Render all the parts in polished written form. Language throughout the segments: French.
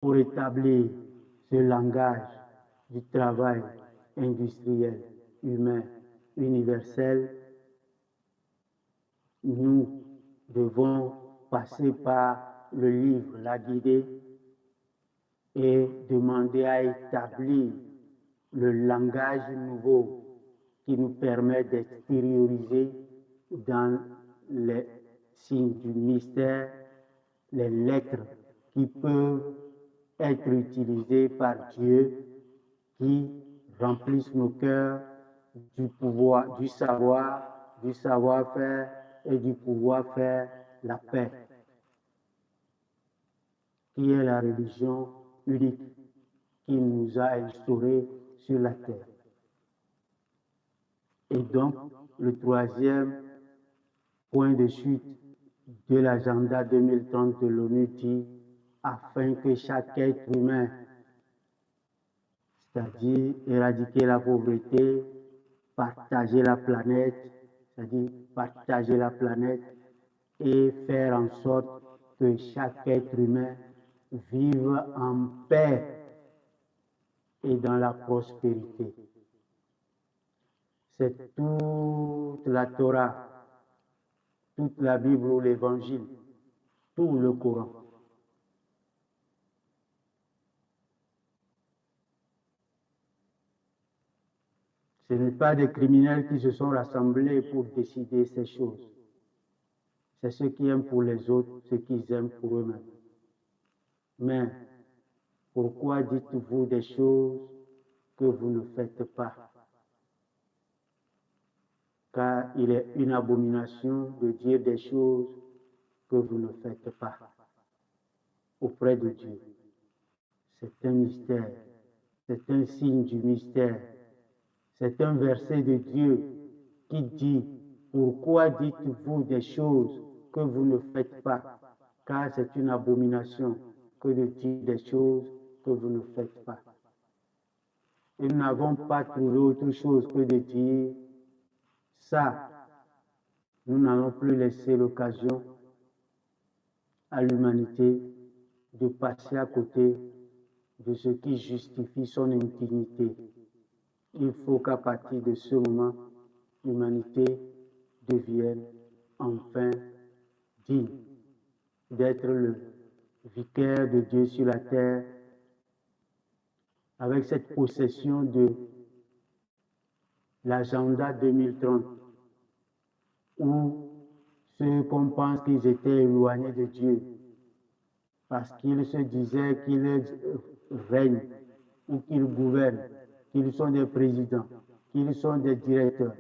pour établir ce langage du travail industriel, humain, universel, nous devons passer par le livre, la guider et demander à établir le langage nouveau qui nous permet d'extérioriser dans les signes du mystère les lettres qui peuvent être utilisées par Dieu, qui remplissent nos cœurs du pouvoir, du savoir-faire et du pouvoir faire la paix, qui est la religion unique qui nous a instaurés sur la terre. Et donc, le troisième point de chute de l'agenda 2030 de l'ONU dit afin que chaque être humain, c'est-à-dire éradiquer la pauvreté, partager la planète, c'est-à-dire partager la planète et faire en sorte que chaque être humain vive en paix et dans la prospérité. C'est toute la Torah, toute la Bible ou l'Évangile, tout le Coran. Ce n'est pas des criminels qui se sont rassemblés pour décider ces choses. C'est ceux qui aiment pour les autres, ceux qui aiment pour eux-mêmes. Mais pourquoi dites-vous des choses que vous ne faites pas? Car il est une abomination de dire des choses que vous ne faites pas auprès de Dieu. C'est un mystère, c'est un signe du mystère. C'est un verset de Dieu qui dit « Pourquoi dites-vous des choses que vous ne faites pas? Car c'est une abomination que de dire des choses que vous ne faites pas. » Et nous n'avons pas trouvé autre chose que de dire ça. Nous n'allons plus laisser l'occasion à l'humanité de passer à côté de ce qui justifie son indignité. Il faut qu'à partir de ce moment, l'humanité devienne enfin digne d'être le vicaire de Dieu sur la terre avec cette possession de l'agenda 2030 où ceux qu'on pense qu'ils étaient éloignés de Dieu parce qu'ils se disaient qu'ils règnent ou qu'ils gouvernent, qu'ils sont des présidents, qu'ils sont des directeurs,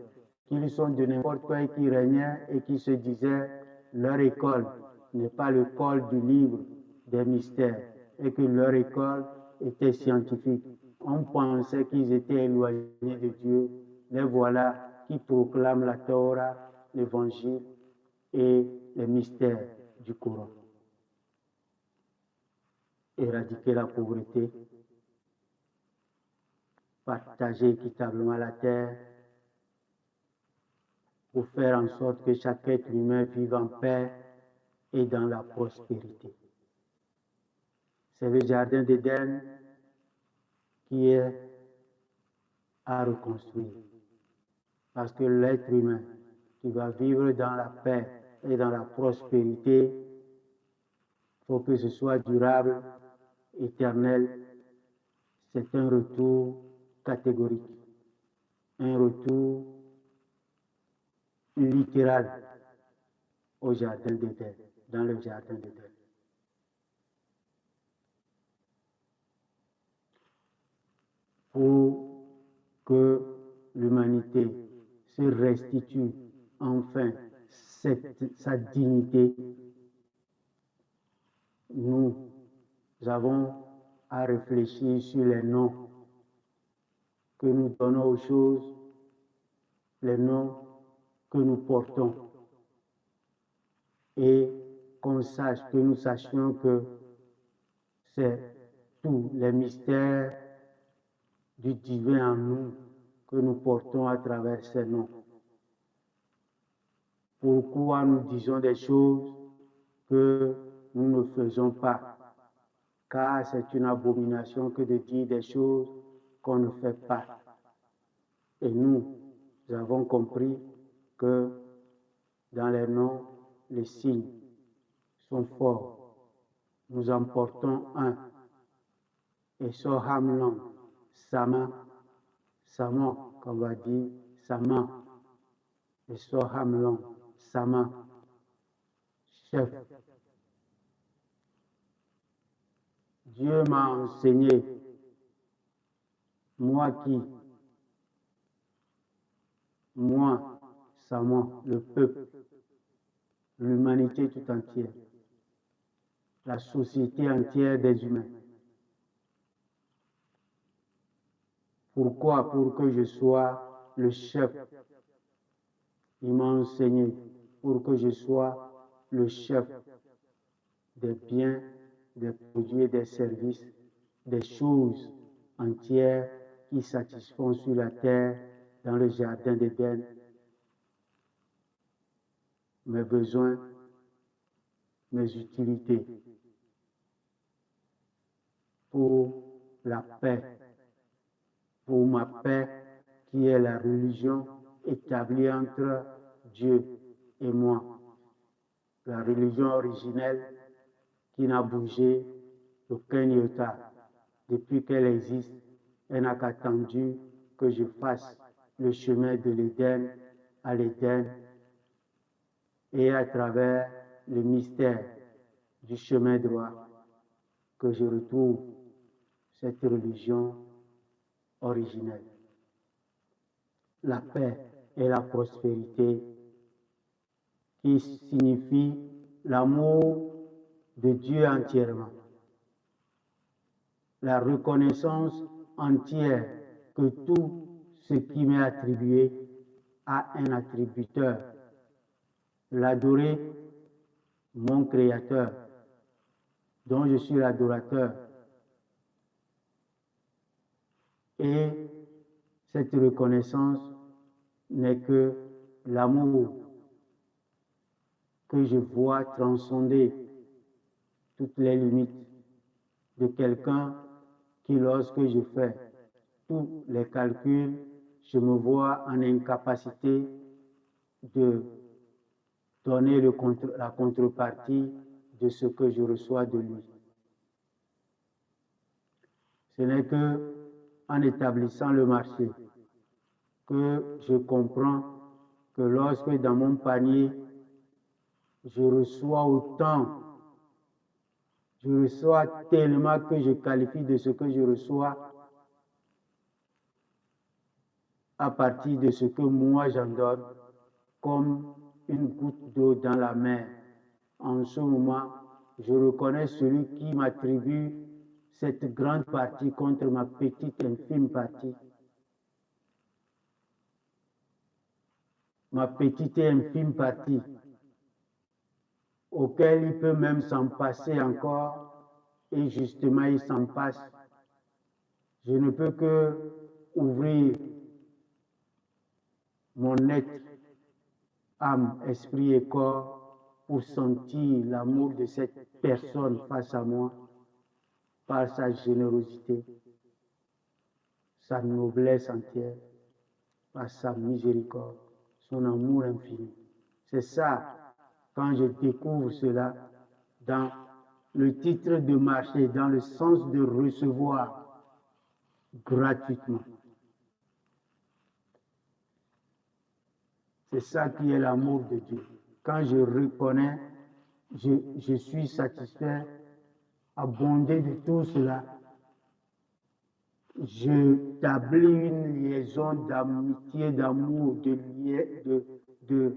qu'ils sont de n'importe quoi et qui régnaient et qui se disaient leur école n'est pas l'école du livre des mystères et que leur école était scientifique. On pensait qu'ils étaient éloignés de Dieu. Les voilà qui proclament la Torah, l'Évangile et les mystères du Coran. Éradiquer la pauvreté, partager équitablement la terre pour faire en sorte que chaque être humain vive en paix et dans la prospérité. C'est le jardin d'Éden qui est à reconstruire. Parce que l'être humain qui va vivre dans la paix et dans la prospérité, il faut que ce soit durable, éternel. C'est un retour catégorique, un retour littéral au jardin d'Éden, dans le jardin d'Éden. Pour que l'humanité se restitue enfin sa dignité, nous avons à réfléchir sur les noms que nous donnons aux choses, les noms que nous portons, et qu'on sache, que nous sachions que c'est tous les mystères du divin en nous que nous portons à travers ces noms. Pourquoi nous disons des choses que nous ne faisons pas? car c'est une abomination que de dire des choses qu'on ne fait pas. Et nous avons compris que dans les noms, les signes sont forts. Nous en portons un. Et so hamlon, sama, samo, qu'on va dire sama. Et so hamlon, sama, chef. Dieu m'a enseigné, moi qui, moi, Samo, le peuple, l'humanité tout entière, la société entière des humains. Pourquoi? Pour que je sois le chef. Il m'a enseigné pour que je sois le chef des biens, des produits et des services, des choses entières qui satisfont sur la terre, dans le jardin d'Éden, mes besoins, mes utilités, pour la paix, pour ma paix qui est la religion établie entre Dieu et moi, la religion originelle qui n'a bougé d'aucun iota. Depuis qu'elle existe, elle n'a qu'attendu que je fasse le chemin de l'Éden à l'Éden et à travers le mystère du chemin droit que je retrouve cette religion originelle. La paix et la prospérité qui signifie l'amour de Dieu entièrement. La reconnaissance entière que tout ce qui m'est attribué a un attributeur. L'adorer, mon Créateur, dont je suis l'adorateur. Et cette reconnaissance n'est que l'amour que je vois transcender toutes les limites de quelqu'un qui, lorsque je fais tous les calculs, je me vois en incapacité de donner la contrepartie de ce que je reçois de lui. Ce n'est que en établissant le marché que je comprends que lorsque dans mon panier, je reçois autant, je reçois tellement que je qualifie de ce que je reçois à partir de ce que moi j'en donne comme une goutte d'eau dans la mer. En ce moment, je reconnais celui qui m'attribue cette grande partie contre ma petite infime partie. Ma petite et infime partie, auquel il peut même s'en passer encore, et justement il s'en passe. Je ne peux que ouvrir mon être, âme, esprit et corps pour sentir l'amour de cette personne face à moi par sa générosité, sa noblesse entière, par sa miséricorde, son amour infini. C'est ça, quand je découvre cela dans le titre de marché, dans le sens de recevoir gratuitement. C'est ça qui est l'amour de Dieu. Quand je reconnais, je suis satisfait, abondé de tout cela. J'établis une liaison d'amitié, d'amour, de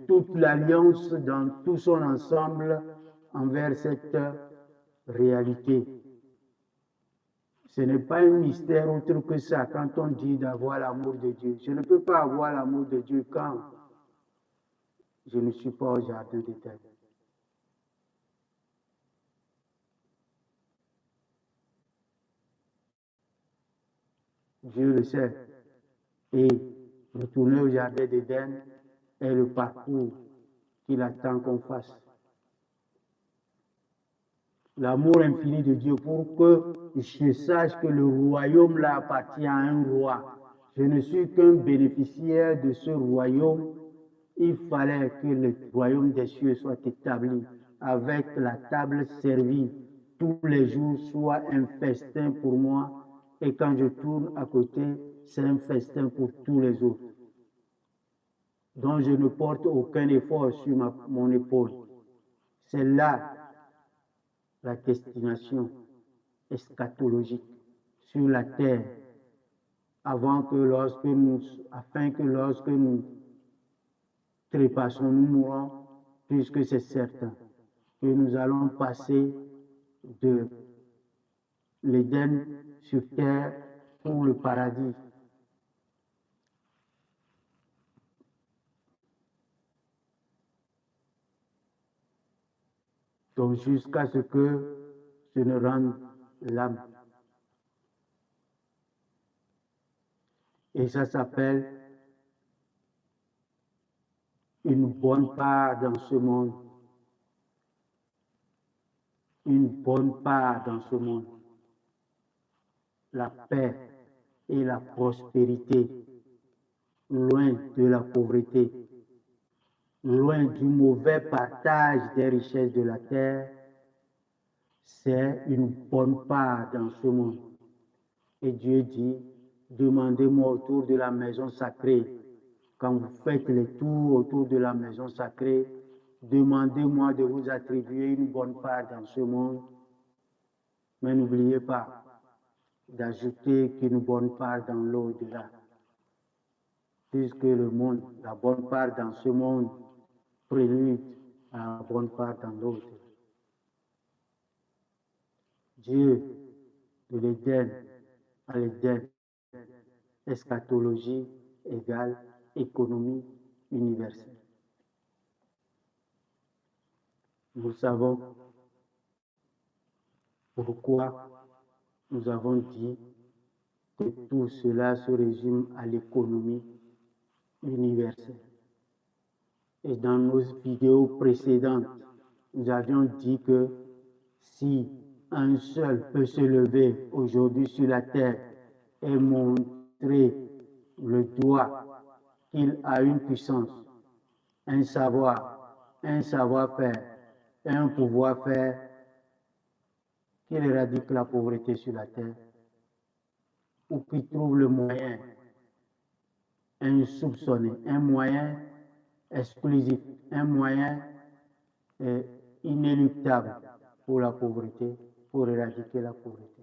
toute l'alliance dans tout son ensemble envers cette réalité. Ce n'est pas un mystère autre que ça quand on dit d'avoir l'amour de Dieu. Je ne peux pas avoir l'amour de Dieu quand je ne suis pas au jardin d'Éden. Dieu le sait. Et retourner au jardin d'Éden est le parcours qu'il attend qu'on fasse. l'amour infini de Dieu, pour que je sache que le royaume là appartient à un roi. Je ne suis qu'un bénéficiaire de ce royaume. Il fallait que le royaume des cieux soit établi avec la table servie tous les jours, soit un festin pour moi. Et quand je tourne à côté, c'est un festin pour tous les autres. Donc je ne porte aucun effort sur mon épaule. C'est là la destination eschatologique sur la terre, afin que lorsque nous trépassons, nous mourons, puisque c'est certain que nous allons passer de l'Éden sur terre pour le paradis. Donc jusqu'à ce que je ne rende l'âme. Et ça s'appelle une bonne part dans ce monde. Une bonne part dans ce monde. La paix et la prospérité, loin de la pauvreté, loin du mauvais partage des richesses de la terre, c'est une bonne part dans ce monde. Et Dieu dit, demandez-moi autour de la maison sacrée, quand vous faites les tours autour de la maison sacrée, demandez-moi de vous attribuer une bonne part dans ce monde. Mais n'oubliez pas d'ajouter qu'une bonne part dans l'au-delà. Puisque le monde, la bonne part dans ce monde, prélude à la bonne part dans l'autre. Dieu de l'Éden à l'Éden, eschatologie égale économie universelle. Nous savons pourquoi nous avons dit que tout cela se résume à l'économie universelle. Et dans nos vidéos précédentes, nous avions dit que si un seul peut se lever aujourd'hui sur la terre et montrer le doigt qu'il a une puissance, un savoir-faire et un pouvoir-faire, qu'il éradique la pauvreté sur la terre, ou qu'il trouve le moyen insoupçonné, un moyen exclusif, un moyen inéluctable pour la pauvreté, pour éradiquer la pauvreté,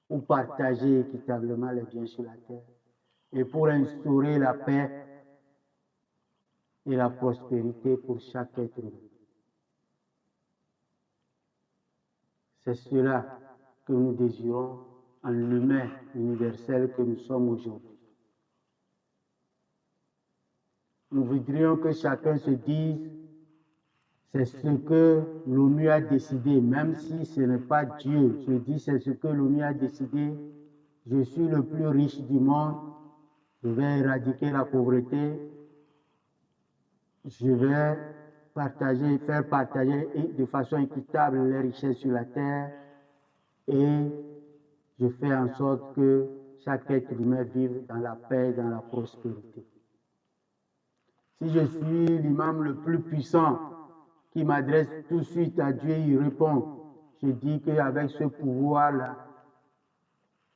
ou partager équitablement les biens sur la terre, et pour instaurer la paix et la prospérité pour chaque être humain. C'est cela que nous désirons en l'humain universel que nous sommes aujourd'hui. Nous voudrions que chacun se dise, c'est ce que l'ONU a décidé, même si ce n'est pas Dieu. Je dis, c'est ce que l'ONU a décidé. Je suis le plus riche du monde. Je vais éradiquer la pauvreté. Je vais faire partager de façon équitable les richesses sur la terre. Et je fais en sorte que chaque être humain vive dans la paix et dans la prospérité. Si je suis l'imam le plus puissant qui m'adresse tout de suite à Dieu, il répond, je dis qu'avec ce pouvoir-là,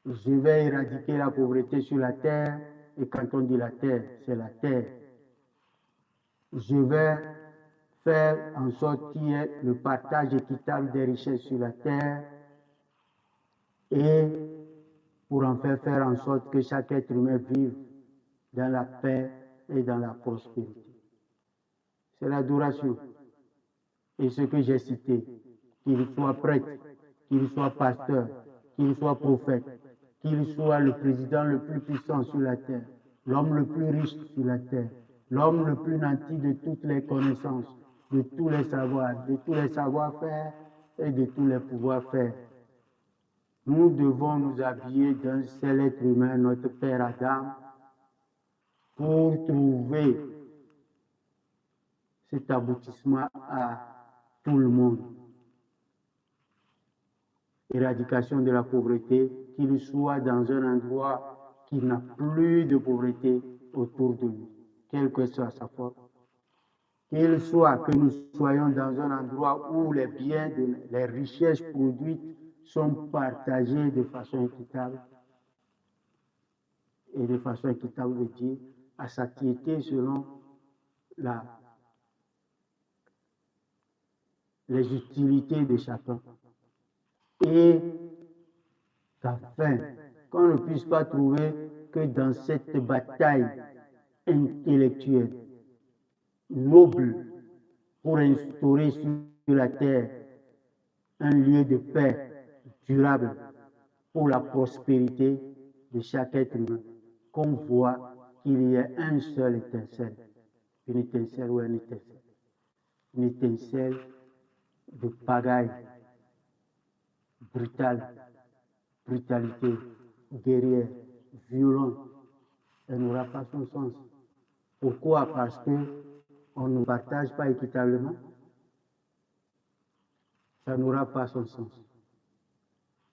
je vais éradiquer la pauvreté sur la terre, et quand on dit la terre, c'est la terre. Je vais faire en sorte qu'il y ait le partage équitable des richesses sur la terre, et pour en faire en sorte que chaque être humain vive dans la paix et dans la prospérité. C'est l'adoration. Et ce que j'ai cité, qu'il soit prêtre, qu'il soit pasteur, qu'il soit prophète, qu'il soit le président le plus puissant sur la terre, l'homme le plus riche sur la terre, l'homme le plus nanti de toutes les connaissances, de tous les savoirs, de tous les savoir-faire et de tous les pouvoirs-faire. Nous devons nous habiller d'un seul être humain, notre Père Adam, pour trouver cet aboutissement à tout le monde. éradication de la pauvreté, qu'il soit dans un endroit qui n'a plus de pauvreté autour de lui, quelle que soit sa forme. Qu'il soit que nous soyons dans un endroit où les biens, les richesses produites sont partagées de façon équitable. Et de façon équitable veut dire à satiété selon les utilités de chacun. Et qu'afin qu'on ne puisse pas trouver que dans cette bataille intellectuelle, noble, pour instaurer sur la terre un lieu de paix durable pour la prospérité de chaque être humain, qu'on voit qu'il y a un seul étincelle, une étincelle ou un étincelle, une étincelle de pagaille, brutalité, guerrière, violente, elle n'aura pas son sens. Pourquoi? Parce qu'on ne partage pas équitablement. Ça n'aura pas son sens.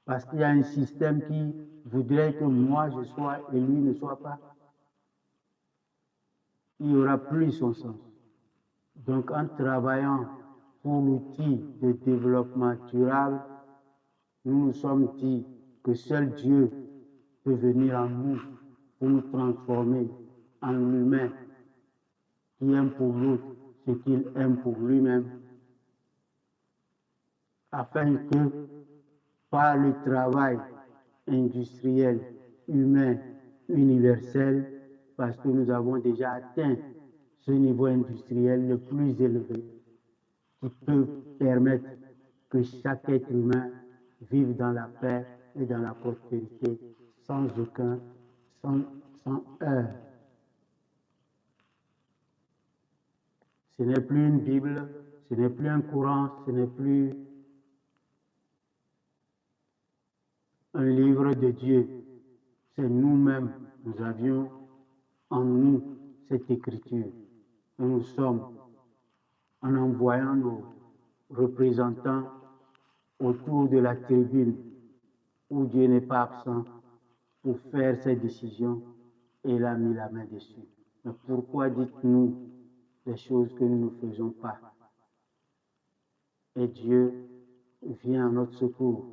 Parce qu'il y a un système qui voudrait que moi je sois et lui ne soit pas. Il n'y aura plus son sens. Donc en travaillant pour l'outil de développement durable, nous nous sommes dit que seul Dieu peut venir en nous pour nous transformer en l'humain qui aime pour l'autre ce qu'il aime pour lui-même, afin que par le travail industriel, humain, universel, parce que nous avons déjà atteint ce niveau industriel le plus élevé, qui peut permettre que chaque être humain vive dans la paix et dans la prospérité, sans heurts. Ce n'est plus une Bible, ce n'est plus un Coran, ce n'est plus un livre de Dieu. C'est nous-mêmes, nous avions en nous cette écriture. Et nous sommes, en envoyant nos représentants autour de la tribune où Dieu n'est pas absent pour faire ses décisions, et il a mis la main dessus. Mais pourquoi dites-nous des choses que nous ne faisons pas? Et Dieu vient à notre secours.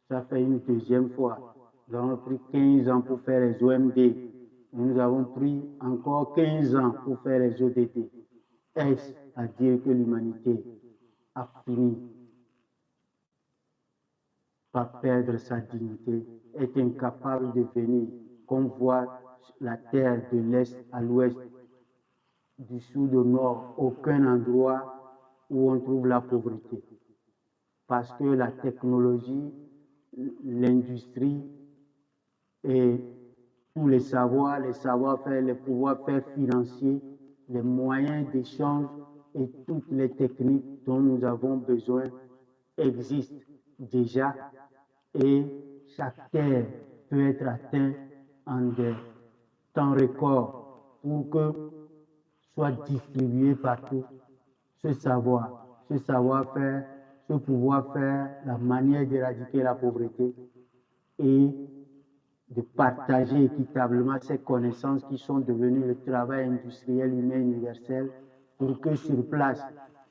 Ça fait une deuxième fois. Nous avons pris 15 ans pour faire les OMD. Et nous avons pris encore 15 ans pour faire les ODD. Est-ce à dire que l'humanité a fini par perdre sa dignité, est incapable de venir, qu'on voit la terre de l'Est à l'Ouest, du Sud au Nord, aucun endroit où on trouve la pauvreté. Parce que la technologie, l'industrie et tous les savoir-faire, les pouvoirs-faire financiers, les moyens d'échange et toutes les techniques dont nous avons besoin existent déjà, et chaque terre peut être atteinte en des temps records pour que soit distribué partout ce savoir-faire, ce pouvoir-faire, la manière d'éradiquer la pauvreté et de partager équitablement ces connaissances qui sont devenues le travail industriel humain universel, pour que sur place,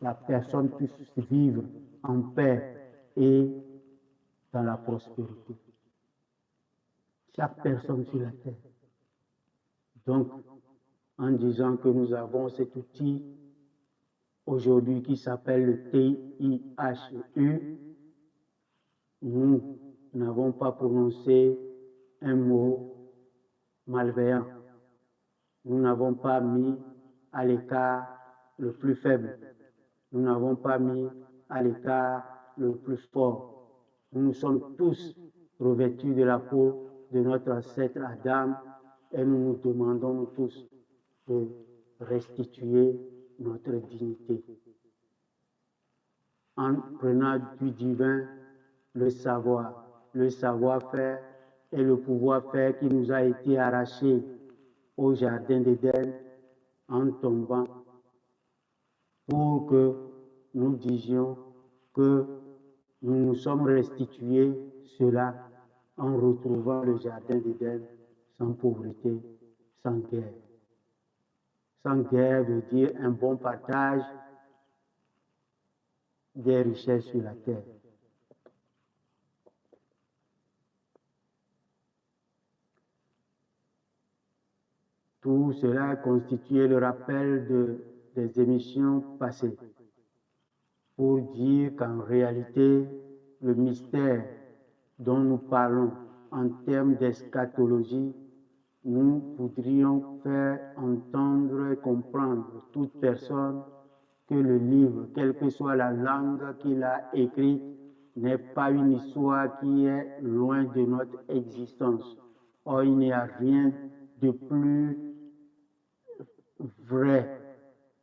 la personne puisse vivre en paix et dans la prospérité. Chaque personne sur la terre. Donc, en disant que nous avons cet outil aujourd'hui qui s'appelle le TIHU, nous n'avons pas prononcé un mot malveillant. Nous n'avons pas mis à l'écart le plus faible. Nous n'avons pas mis à l'écart le plus fort. Nous sommes tous revêtus de la peau de notre ancêtre Adam et nous nous demandons tous de restituer notre dignité en prenant du divin le savoir-faire et le pouvoir-faire qui nous a été arraché au jardin d'Éden en tombant, pour que nous disions que nous nous sommes restitués cela en retrouvant le jardin d'Éden sans pauvreté, sans guerre. Sans guerre veut dire un bon partage des richesses sur la terre. Tout cela a constitué le rappel des émissions passées pour dire qu'en réalité, le mystère dont nous parlons en termes d'eschatologie, nous voudrions faire entendre et comprendre toute personne que le livre, quelle que soit la langue qu'il a écrite, n'est pas une histoire qui est loin de notre existence. Or, il n'y a rien de plus vrai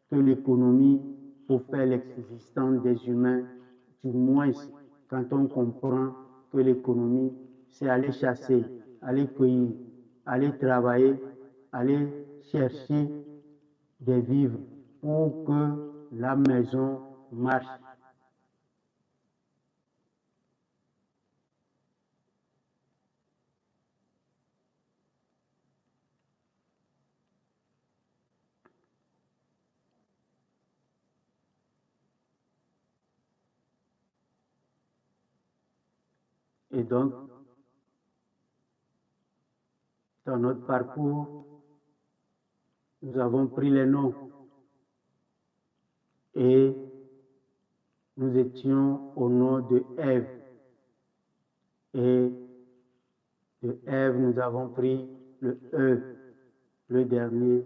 que l'économie pour faire l'existence des humains, du moins quand on comprend que l'économie, c'est aller chasser, aller cueillir, aller travailler, aller chercher des vivres pour que la maison marche. Et donc, dans notre parcours, nous avons pris les noms et nous étions au nom de Ève. Et de Ève, nous avons pris le E, le dernier,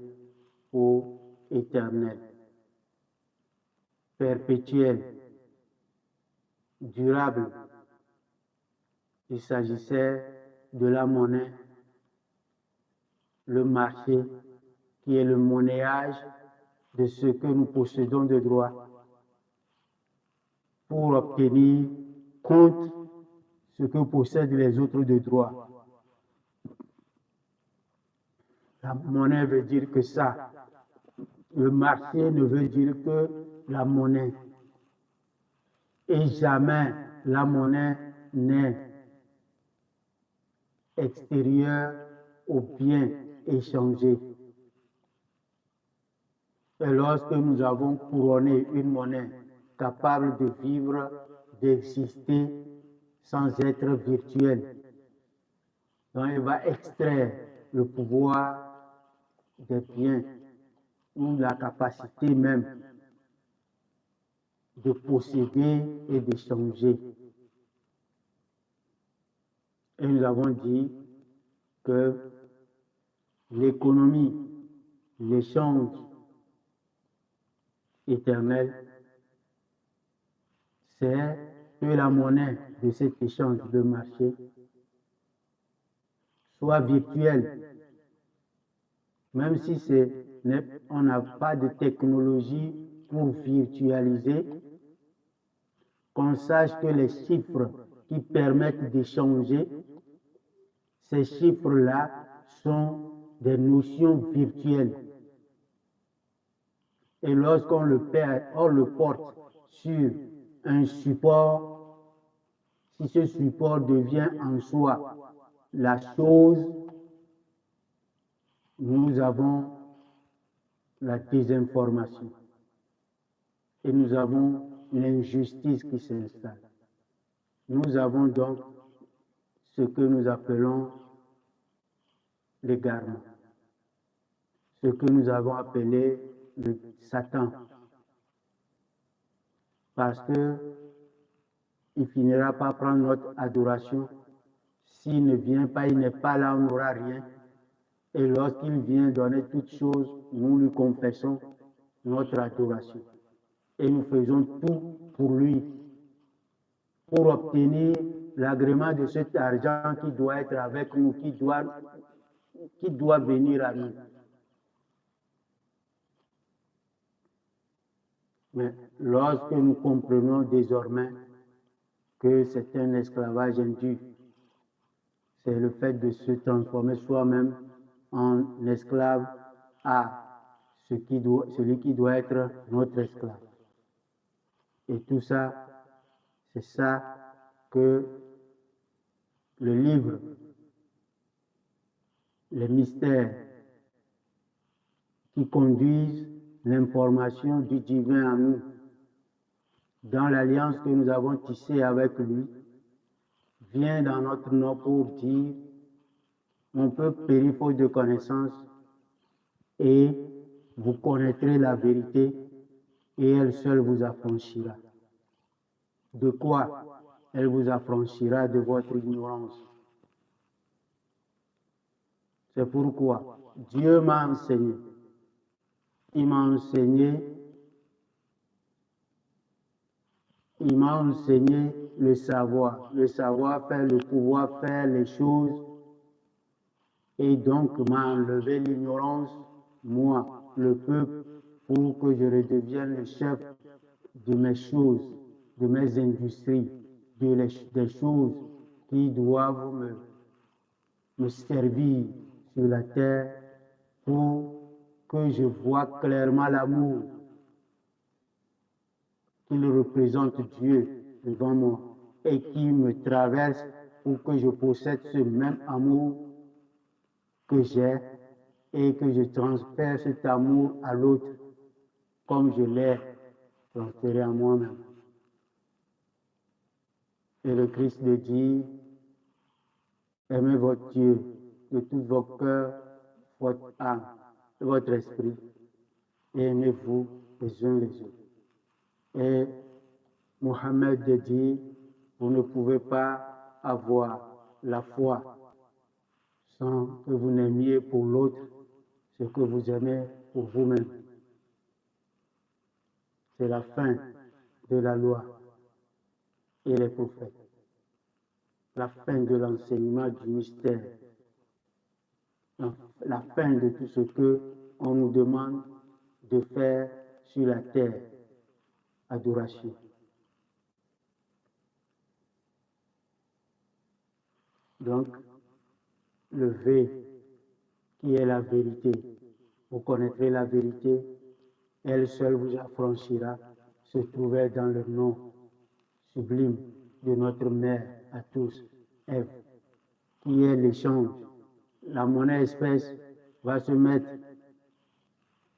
pour éternel, perpétuel, durable. Il s'agissait de la monnaie, le marché, qui est le monnayage de ce que nous possédons de droit pour obtenir contre ce que possèdent les autres de droit. La monnaie veut dire que ça. Le marché ne veut dire que la monnaie. Et jamais la monnaie n'est extérieure au bien échangé. Et lorsque nous avons couronné une monnaie capable de vivre, d'exister sans être virtuelle, donc elle va extraire le pouvoir des biens ou la capacité même de posséder et d'échanger. Et nous avons dit que l'économie, l'échange éternel, c'est que la monnaie de cet échange de marché soit virtuelle, même si on n'a pas de technologie pour virtualiser, qu'on sache que les chiffres qui permettent d'échanger, ces chiffres-là sont des notions virtuelles. Et lorsqu'on le porte sur un support, si ce support devient en soi la chose, nous avons la désinformation et nous avons l'injustice qui s'installe. Nous avons donc ce que nous appelons l'égarement, ce que nous avons appelé le Satan, parce que il finira par prendre notre adoration. S'il ne vient pas, il n'est pas là, on n'aura rien. Et lorsqu'il vient donner toutes choses, nous lui confessons notre adoration. Et nous faisons tout pour lui, pour obtenir l'agrément de cet argent qui doit être avec nous, qui doit venir à nous. Mais lorsque nous comprenons désormais que c'est un esclavage indu, c'est le fait de se transformer soi-même en esclave à celui qui doit être notre esclave. Et tout ça, c'est ça que le livre, les mystères qui conduisent l'information du divin en nous, dans l'alliance que nous avons tissée avec lui, vient dans notre nom pour dire mon peuple périt faute de connaissance et vous connaîtrez la vérité et elle seule vous affranchira. De quoi? Elle vous affranchira de votre ignorance. C'est pourquoi Dieu m'a enseigné. Il m'a enseigné le savoir-faire, le pouvoir faire les choses, et donc m'a enlevé l'ignorance, moi, le peuple, pour que je redevienne le chef de mes choses, de mes industries, des choses qui doivent me servir sur la terre pour que je vois clairement l'amour qu'il représente Dieu devant moi et qui me traverse pour que je possède ce même amour que j'ai et que je transfère cet amour à l'autre comme je l'ai transféré à moi-même. Et le Christ le dit, aimez votre Dieu de tout votre cœur, votre âme, votre esprit, et aimez-vous les uns les autres. Et Mohammed dit, vous ne pouvez pas avoir la foi sans que vous n'aimiez pour l'autre ce que vous aimez pour vous-même. C'est la fin de la loi et les prophètes, la fin de l'enseignement du mystère, la fin de tout ce que on nous demande de faire sur la terre. Adoration. Donc, le V qui est la vérité. Vous connaîtrez la vérité, elle seule vous affranchira, se trouvait dans le nom sublime de notre mère à tous, Ève, qui est l'échange. La monnaie espèce va se mettre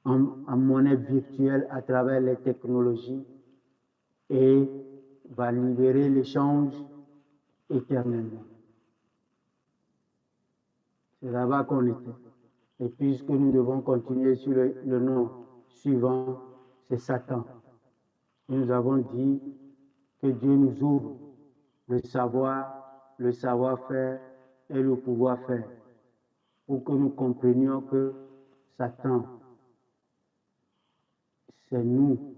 en monnaie virtuelle à travers les technologies et va libérer l'échange éternellement. C'est là-bas qu'on était. Et puisque nous devons continuer sur le nom suivant, c'est Satan. Et nous avons dit que Dieu nous ouvre le savoir-faire et le pouvoir-faire pour que nous comprenions que Satan, c'est nous.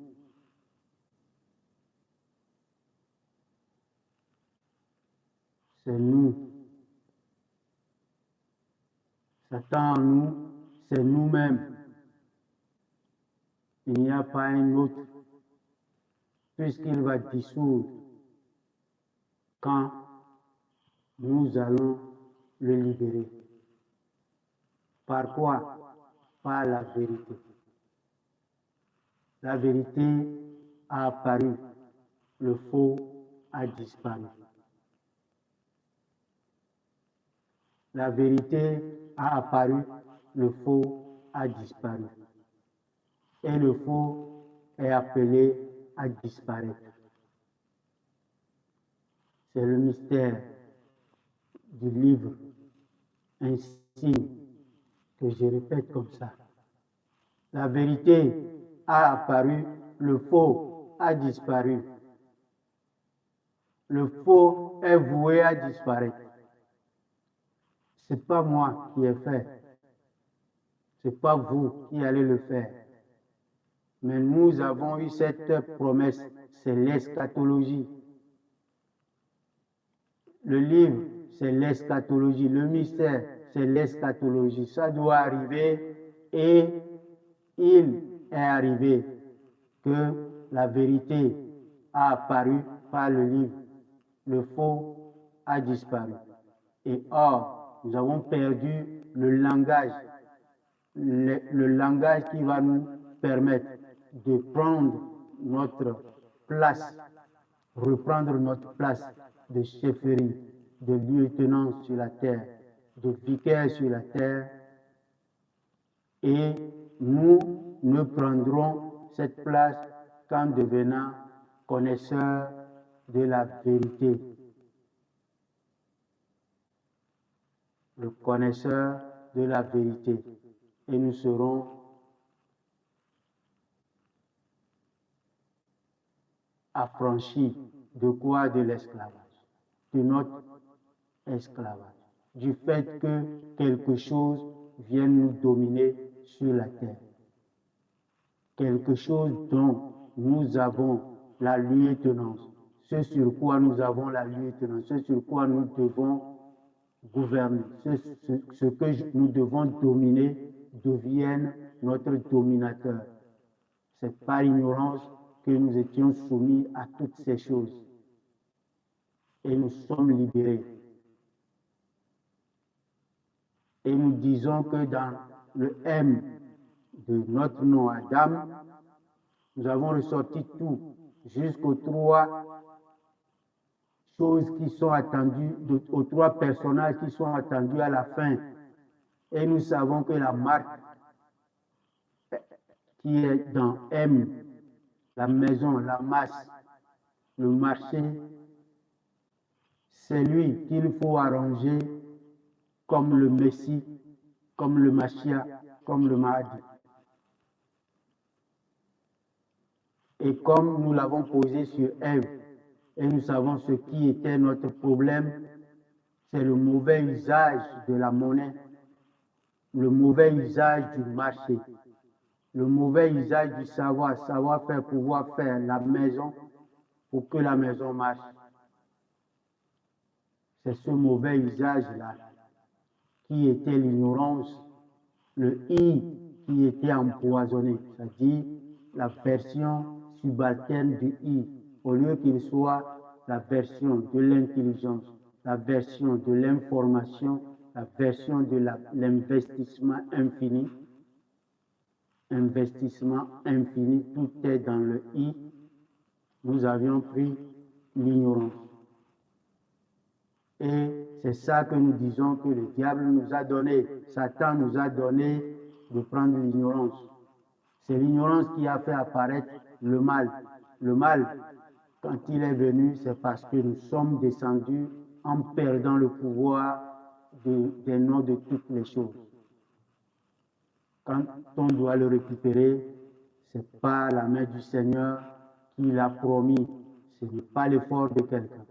C'est nous. Satan en nous, c'est nous-mêmes. Il n'y a pas un autre, puisqu'il va dissoudre quand nous allons le libérer. Par quoi? Par la vérité. La vérité a apparu, le faux a disparu. La vérité a apparu, le faux a disparu. Et le faux est appelé à disparaître. C'est le mystère du livre, ainsi que je répète comme ça. La vérité a apparu, le faux a disparu. Le faux est voué à disparaître. Ce n'est pas moi qui ai fait. Ce n'est pas vous qui allez le faire. Mais nous avons eu cette promesse, c'est l'eschatologie. Le livre, c'est l'eschatologie. Le mystère, c'est l'eschatologie. Ça doit arriver et il est arrivé que la vérité a apparu par le livre. Le faux a disparu. Et or, nous avons perdu le langage qui va nous permettre de prendre notre place, reprendre notre place de chefferie, de lieutenant sur la terre, de vicaire sur la terre, et nous ne prendrons cette place qu'en devenant connaisseurs de la vérité. Le connaisseur de la vérité. Et nous serons affranchis de quoi? De l'esclavage, de notre esclavage, du fait que quelque chose vienne nous dominer sur la terre. Quelque chose dont nous avons la lieutenance, ce sur quoi nous avons la lieutenance, ce sur quoi nous devons gouverner, ce que nous devons dominer devienne notre dominateur. C'est par ignorance que nous étions soumis à toutes ces choses. Et nous sommes libérés. Et nous disons que dans le M de notre nom Adam, nous avons ressorti tout jusqu'aux 3 choses qui sont attendues, aux 3 personnages qui sont attendus à la fin. Et nous savons que la marque qui est dans M, la maison, la masse, le marché, c'est lui qu'il faut arranger comme le Messie, comme le Mashiach, comme le Mahdi. Et comme nous l'avons posé sur Ève, et nous savons ce qui était notre problème, c'est le mauvais usage de la monnaie, le mauvais usage du marché, le mauvais usage du savoir-faire, pouvoir faire la maison pour que la maison marche. C'est ce mauvais usage-là qui était l'ignorance, le I qui était empoisonné, c'est-à-dire la version subalterne du I, au lieu qu'il soit la version de l'intelligence, la version de l'information, la version de l'investissement infini. Investissement infini, tout est dans le I. Nous avions pris l'ignorance. Et c'est ça que nous disons que le diable nous a donné, Satan nous a donné de prendre l'ignorance. C'est l'ignorance qui a fait apparaître le mal. Le mal, quand il est venu, c'est parce que nous sommes descendus en perdant le pouvoir des noms de toutes les choses. Quand on doit le récupérer, c'est par la main du Seigneur qui l'a promis. Ce n'est pas l'effort de quelqu'un.